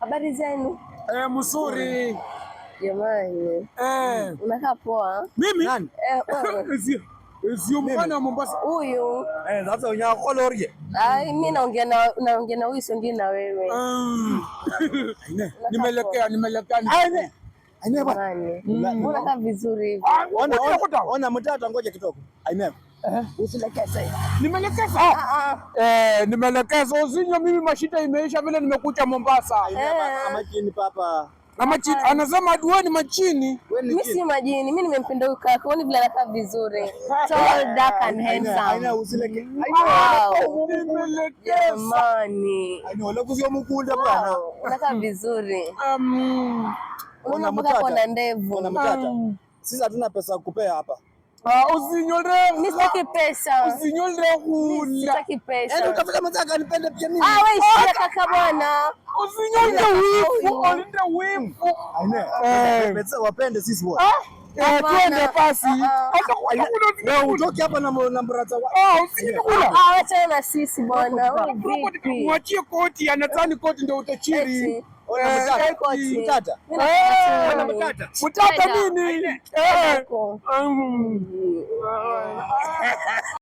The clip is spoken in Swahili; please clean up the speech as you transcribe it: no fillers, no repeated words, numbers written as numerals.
Habari zenu? Mzuri. Jamani. Unakaa poa? Mimi? Nani? Sio mfano wa Mombasa. Huyu. Sasa unyako lori. Ai, mimi naongea na huyu sio na wewe. Nimelekea. Aine bwana. Unakaa vizuri hivi. Ona mtata, ngoja kidogo. Aine. Usilekeza. Nimelekeza. Nimelekeza usinyo, mimi mashita imeisha vile nimekuja Mombasa. Majini papa. Majini anasema adueni majini. Mimi si majini, mimi nimempenda huyu kaka. Uone vile anakaa vizuri. Tall, dark and handsome. Aina usileke. Nimelekeza. Jamani. Aina wala kuzio mkunda bwana. Unakaa vizuri. Una mtata na ndevu. Una mtata. Sisi hatuna pesa kupea hapa. Usinyole. Mimi sitaki pesa. Usinyole hula. Sitaki pesa. Utafuta mtaka nipende pia mimi. Wewe shida kaka bwana. Usinyole wifu, olinde wifu. Aina. Pesa wapende sisi wote. Twende basi. Hata kuna utoke hapa na mbrata wa. Usinyole. Acha na sisi bwana. Mwachie koti, anadhani koti ndio utachiri. Mtata. Mtata nini?